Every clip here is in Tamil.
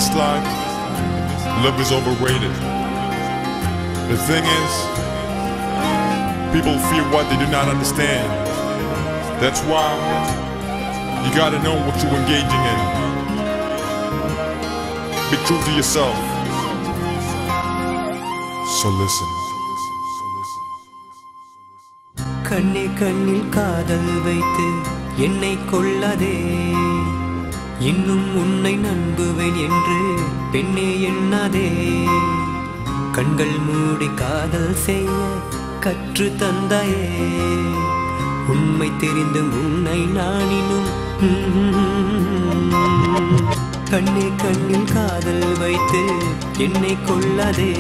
this life, love is overrated. The thing is, people fear what they do not understand. That's why you gotta know what you're engaging in. Be true to yourself. So listen. கண்ணே கண்ணில் காதல் வைத்து என்னை கொள்ளாதே, இன்னும் உன்னை நம்புவேன் என்று பெண்ணே எண்ணாதே. கண்கள் மூடி காதல் செய்ய கற்று தந்தாயே, உண்மை தெரிந்தும் உன்னை நான் இன்னும். கண்ணே கண்ணில் காதல் வைத்து என்னை கொள்ளாதே,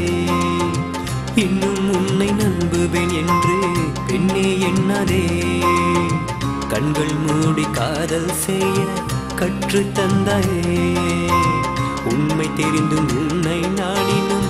இன்னும் உன்னை நம்புவேன் என்று பெண்ணே எண்ணாதே. கண்கள் மூடி காதல் செய்ய கற்று தந்தாயே, உண்மை தெரிந்தும் உன்னை நான் இன்னும்.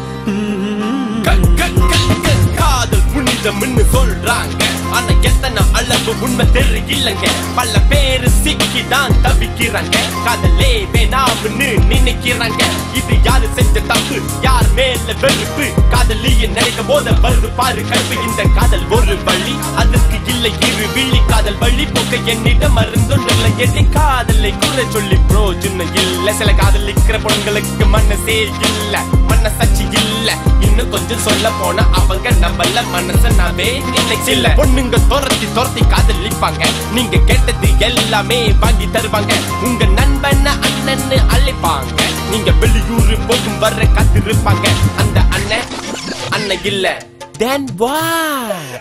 காதல் புனிதம்னு சொல்றாங்க, ஆனா எத்தனை அளவு உண்மை தெரியலங்க. பல பேரு சிக்கிதான் தவிக்கிறாங்க, காதலே வேணாம்னு நினைக்கிறாங்க. இது யாரு செஞ்ச தப்பு, யார் மேல வெறுப்பு, காதலிய நினைக்கும் போது வருது பாரு கருப்பு. இந்த காதல் ஒரு வழி, அதற்கு இல்லை இரு விழி. காதல் வழி போக்க என்னிடம் மருந்துள்ள எண்ணி காதலை குறை சொல்லி பிரோஜனம் இல்ல. சில காதலிக்கிற பொண்களுக்கு மனசே இல்ல, மனசாட்சி இல்ல. இன்னும் கொஞ்சம் சொல்ல போனா அவங்க நம்மள மனசனாவே நினைச்சில்ல. பொண்ணுங்க துரத்தி துரத்தி காதலிப்பாங்க, நீங்க கேட்டது எல்லாமே வாங்கி தருவாங்க. உங்க நண்பன் அண்ணன்னு அழைப்பாங்க, நீங்க வெளியூர் போகும் வர காத்திருப்பாங்க. அந்த அண்ணன் அண்ணன் இல்ல, then what?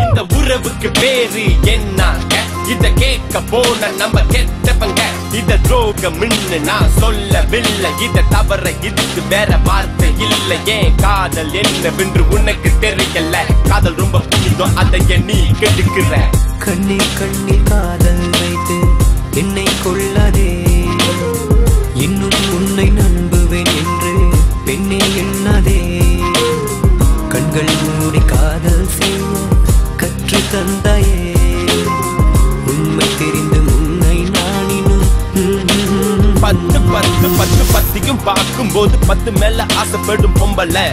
இந்த உறவுக்கு பேரு என்னங்க? இத கேட்க போன நம்ம கெட்டவங்க. இத துரோகம்னு நான் சொல்லவில்லை, இத தவற இதுக்கு வேற வார்த்தை இல்லை. ஏன் காதல் என்னவென்று உனக்கு தெரியல? காதல் ரொம்ப புனிதம், அதை நீ கெடுக்கிற. கண்ணே கண்ணில் காதல் வைத்து என்னை கொள்ளாதே, இன்னும் உன்னை நம்புவேன் என்று பெண்ணே எண்ணாதே. கண்கள் மூடி காதல் செய்ய கற்று தந்தாயே, உண்மை தெரிந்து உன்னை நான் இன்னும். பத்து பத்து பத்து பத்தியும் பார்க்கும் போது 10 மேல ஆசைப்படும் பொம்பல.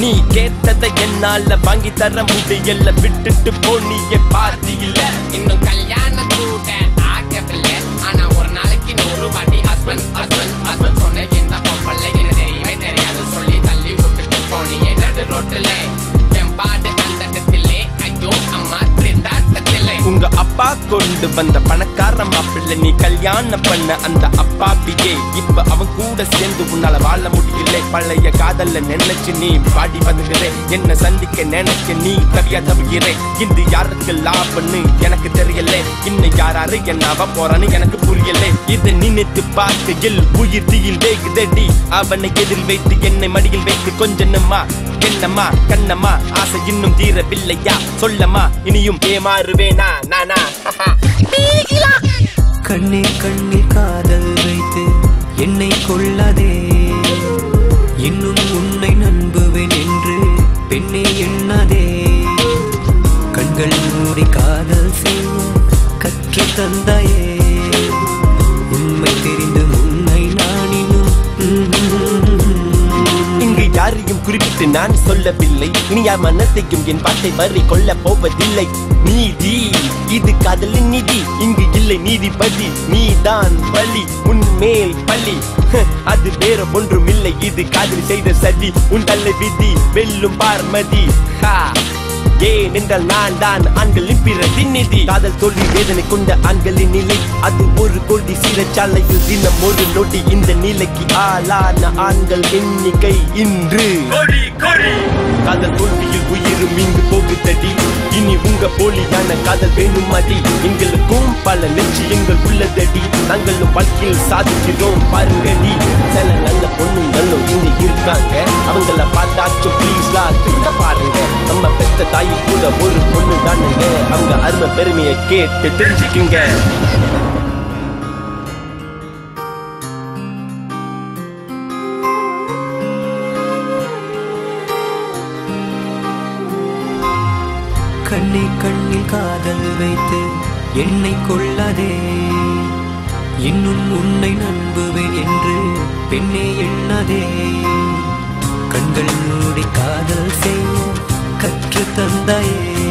நீ கேட்டதை என்னால வாங்கி தர முடியல, விட்டுட்டு போனியே பாதி இல்ல. இன்னும் கல்யாணம் கூட ஆகவில்லை, ஆனா ஒரு நாளைக்கு 100 வாட்டி ஹஸ்பண்ட் ஹஸ்பண்ட் ஹஸ்பண்ட் சொன்ன இந்த பொம்பளை என்ன தெரியவே தெரியாது சொல்லி தள்ளி விட்டுட்டு போனியே நடு ரோட்டுல. என் பாடு அந்த இடத்திலே, ஐயோ அம்மா திண்டாட்டத்திலே. உங்க அப்பா கொண்டு வந்த பணக்கார மாப்பிள்ளை, நீ கல்யாணம் பண்ண அந்த அப்பாப்பியே இப்ப அவன் கூட சேர்ந்து உன்னால வாழ முடியல. பழைய காதல்ல நினைச்சு நீ பாடி வந்துகிற, என்ன சந்திக்க நினைக்க நீ தவியா தவிக்கிற. இந்த யாருக்கு லாபம்னு எனக்கு தெரியல, இன்னும் யாராரு என்னவ போறான்னு எனக்கு புரியல. இதை நினைத்து பார்க்கையில் உயிர் தீயில் வேகுதடி. அவனை எதில் வைத்து என்னை மடியில் வைத்து கொஞ்சமா என்னம்மா கண்ணம்மா ஆசை இன்னும் தீரவில்லையா? சொல்லம்மா இனியும் ஏமாறுவேனா நானா? கண்ணே கண்ணில் காதல் வைத்து என்னை கொள்ளாதே, இன்னும் உன்னை நம்புவேன் என்று பெண்ணே எண்ணாதே. கண்கள் மூடி காதல் செய்ய கற்று தந்தாயே, உண்மை தெரிந்து உன்னை நான் இன்னும். இங்கு யாரையும் குறிப்பிட்டு நான் சொல்லவில்லை, இனி யார் மனத்தையும் என் பாட்டை வரி கொள்ள போவதில்லை. நீதி இது காதலின் நீதி, இங்கு இல்லை நீதிபதி, நீதான் பலி, உன்மேல் பலி. அது வேற ஒன்றும் இல்லை, இது காதல் செய்த சதி. உன் தலை விதி வெல்லும் பார்மதி. ஏனென்றால் நான் தான் ஆண்களின் பிரதிநிதி. காதல் தோல்வி வேதனை கொண்ட ஆண்களின் நிலை, அது ஒரு கோடி சிறைச்சாலையில் தினம் ஒரு நொடி. இந்த நிலைக்கு ஆளான ஆண்கள் எண்ணிக்கை இன்று காதல் தோல்வியில் உயிரும் இங்கு போகுதடி. இனி உங்க போலியான காதல் வேணும் அடி. எங்களுக்கும் பல லட்சியங்கள் உள்ளதடி, நாங்களும் வாழ்க்கையில் சாதிக்கிறோம் பாருங்கடி. சில நல்ல பொண்ணுங்களும் இங்க இருக்காங்க, அவங்கள பார்த்தாச்சும் ப்ளீஸ்லா திரும்ப பாருங்க. நம்ம பெத்த தாய் கூட ஒரு பொண்ணு தானுங்க, அவங்க அருமை பெருமையை கேட்டு தெரிஞ்சுக்குங்க. கண்ணே கண்ணில் காதல் வைத்து என்னை கொள்ளாதே, இன்னும் உன்னை நம்புவேன் என்று பெண்ணே எண்ணாதே. கண்கள் மூடி காதல் செய்ய கற்று தந்தாயே.